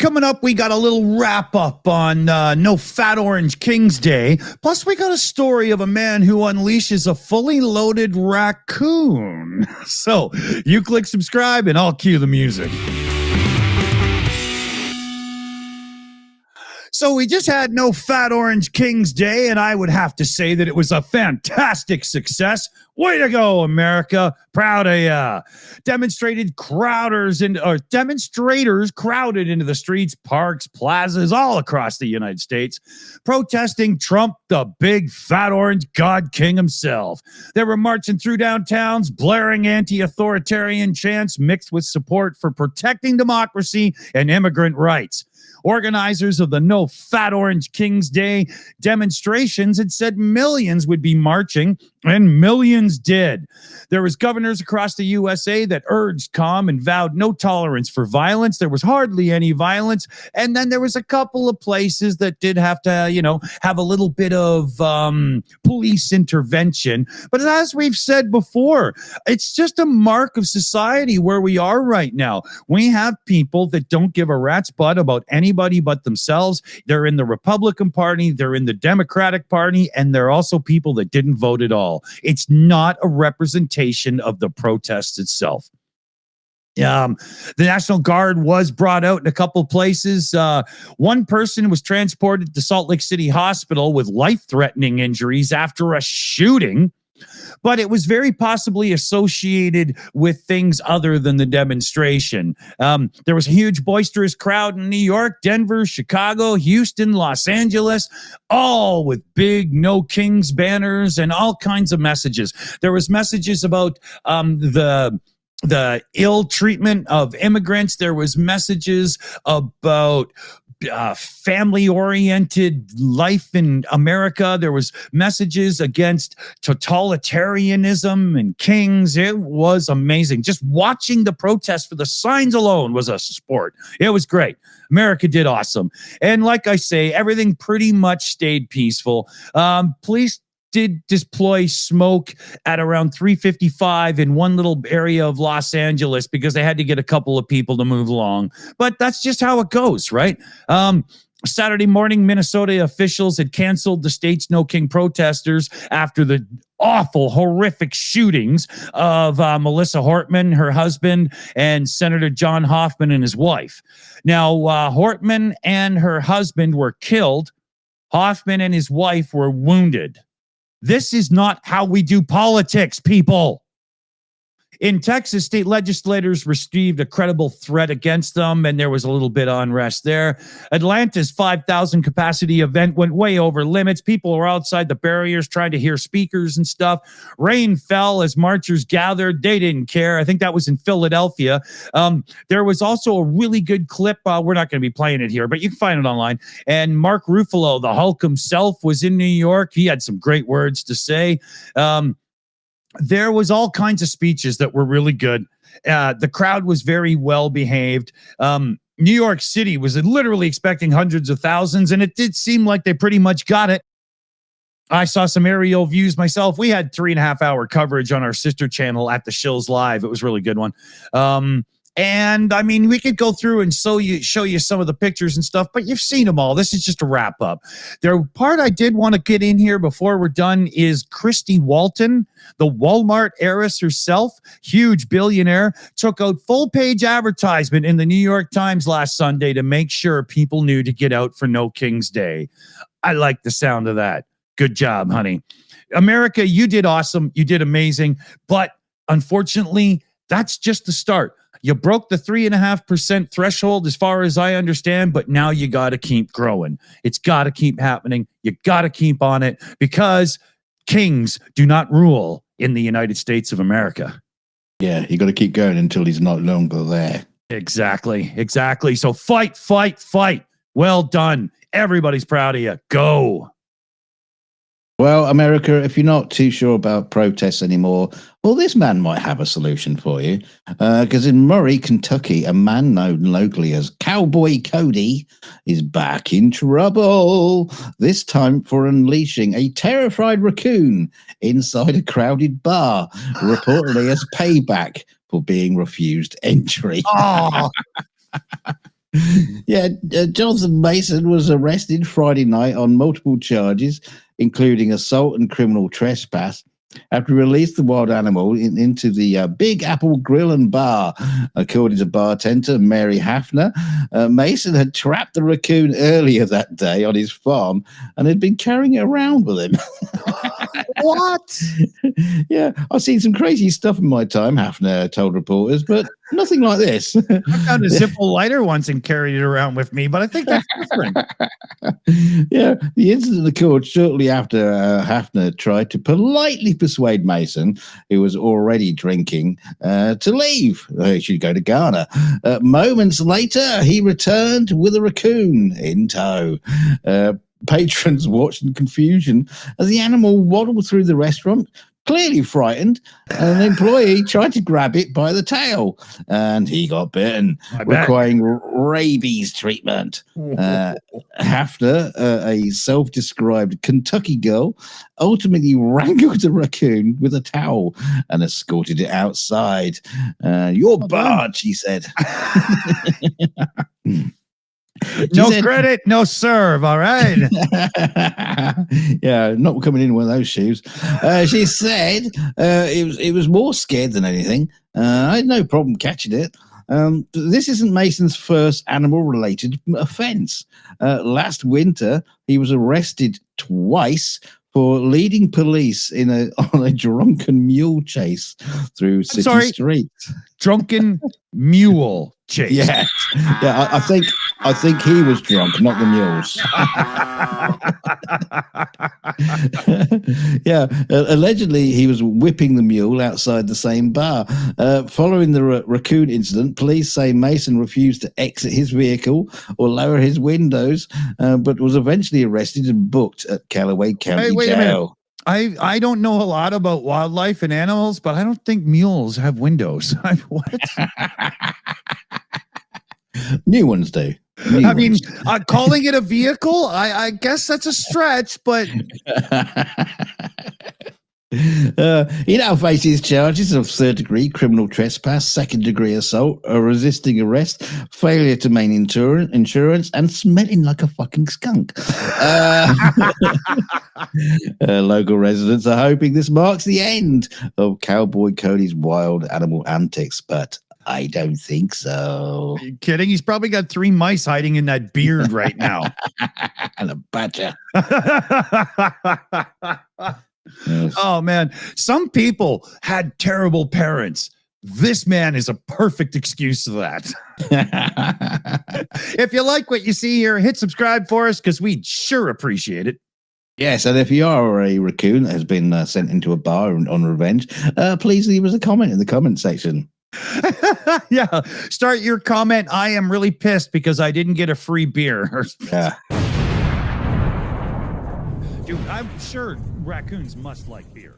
Coming up, we got a little wrap up on No Fat Orange King's Day. Plus, we got a story of a man who unleashes a fully loaded raccoon. So you click subscribe and I'll cue the music. So we just had No Fat Orange King's Day, and I would have to say that it was a fantastic success. Way to go, America. Proud of ya. Demonstrators crowded into the streets, parks, plazas, all across the United States, protesting Trump, the big fat orange God King himself. They were marching through downtowns, blaring anti-authoritarian chants mixed with support for protecting democracy and immigrant rights. Organizers of the No Fat Orange King's Day demonstrations had said millions would be marching, and millions did. There was governors across the USA that urged calm and vowed no tolerance for violence. There was hardly any violence. And then there was a couple of places that did have to, have a little bit of police intervention. But as we've said before, it's just a mark of society where we are right now. We have people that don't give a rat's butt about anybody but themselves. They're in the Republican Party, they're in the Democratic Party, and they're also people that didn't vote at all. It's not a representation of the protest itself. The National Guard was brought out in a couple places. One person was transported to Salt Lake City Hospital with life-threatening injuries after a shooting, but it was very possibly associated with things other than the demonstration. There was a huge boisterous crowd in New York, Denver, Chicago, Houston, Los Angeles, all with big No Kings banners and all kinds of messages. There was messages about the ill treatment of immigrants. There was messages about family-oriented life in America. There was messages against totalitarianism and kings. It was amazing. Just watching the protest for the signs alone was a sport. It was great. America did awesome. And like I say, everything pretty much stayed peaceful. Police did deploy smoke at around 3:55 in one little area of Los Angeles because they had to get a couple of people to move along. But that's just how it goes, right? Saturday morning, Minnesota officials had canceled the state's No King protesters after the awful, horrific shootings of Melissa Hortman, her husband, and Senator John Hoffman and his wife. Now, Hortman and her husband were killed. Hoffman and his wife were wounded. This is not how we do politics, people. In Texas, state legislators received a credible threat against them, and there was a little bit of unrest there. Atlanta's 5,000 capacity event went way over limits. People were outside the barriers trying to hear speakers and stuff. Rain fell as marchers gathered. They didn't care. I think that was in Philadelphia. There was also a really good clip. We're not going to be playing it here, but you can find it online. And Mark Ruffalo, the Hulk himself, was in New York. He had some great words to say. There was all kinds of speeches that were really good. The crowd was very well behaved. New York City was literally expecting hundreds of thousands, and it did seem like they pretty much got it. I saw some aerial views myself. We had 3.5 hour coverage on our sister channel at the Shills Live. It was a really good one. And I mean, we could go through and show you some of the pictures and stuff, but you've seen them all. This is just a wrap up. The part I did want to get in here before we're done is Christy Walton, the Walmart heiress herself, huge billionaire, took out full page advertisement in the New York Times last Sunday to make sure people knew to get out for No King's Day. I like the sound of that. Good job, honey. America, you did awesome. You did amazing. But unfortunately, that's just the start. You broke the 3.5% threshold as far as I understand, but now you got to keep growing. It's got to keep happening. You got to keep on it because kings do not rule in the United States of America. Yeah, you got to keep going until he's not longer there. Exactly. So fight, fight, fight. Well done. Everybody's proud of you. Go. Well, America, if you're not too sure about protests anymore, well, this man might have a solution for you. Because in Murray, Kentucky, a man known locally as Cowboy Cody is back in trouble. This time for unleashing a terrified raccoon inside a crowded bar, reportedly as payback for being refused entry. Oh. Jonathan Mason was arrested Friday night on multiple charges, including assault and criminal trespass, after he released the wild animal into the Big Apple Grill and Bar. According to bartender Mary Hafner, Mason had trapped the raccoon earlier that day on his farm and had been carrying it around with him. What? Yeah, I've seen some crazy stuff in my time, Hafner told reporters, but nothing like this. I found a Zippo lighter once and carried it around with me, but I think that's different. Yeah, the incident occurred shortly after Hafner tried to politely persuade Mason, who was already drinking, to leave. He should go to Ghana. Moments later, he returned with a raccoon in tow. Patrons watched in confusion as the animal waddled through the restaurant, clearly frightened, and an employee tried to grab it by the tail, and he got bitten, requiring rabies treatment. Hafner, a self-described Kentucky girl, ultimately wrangled the raccoon with a towel and escorted it outside. You're barred, she said. No credit, no serve. All right. Yeah, not coming in one of those shoes. She said it was more scared than anything. I had no problem catching it. This isn't Mason's first animal-related offense. Last winter, he was arrested twice for leading police on a drunken mule chase through city streets. Drunken mule chase. Yeah, yeah. I think he was drunk, not the mules. Yeah, allegedly he was whipping the mule outside the same bar. Following the raccoon incident, police say Mason refused to exit his vehicle or lower his windows, but was eventually arrested and booked at Callaway County Jail. I don't know a lot about wildlife and animals, but I don't think mules have windows. What? New ones do. Calling it a vehicle, I guess that's a stretch, but he now faces charges of third-degree criminal trespass, second-degree assault, resisting arrest, failure to maintain insurance, and smelling like a fucking skunk. Local residents are hoping this marks the end of Cowboy Cody's wild animal antics, but I don't think so. Are you kidding? He's probably got 3 mice hiding in that beard right now. And a badger. Yes. Oh, man. Some people had terrible parents. This man is a perfect excuse to that. If you like what you see here, hit subscribe for us because we'd sure appreciate it. Yes, and if you are a raccoon that has been sent into a bar on revenge, please leave us a comment in the comment section. Yeah, start your comment. I am really pissed because I didn't get a free beer. Yeah. Dude, I'm sure raccoons must like beer.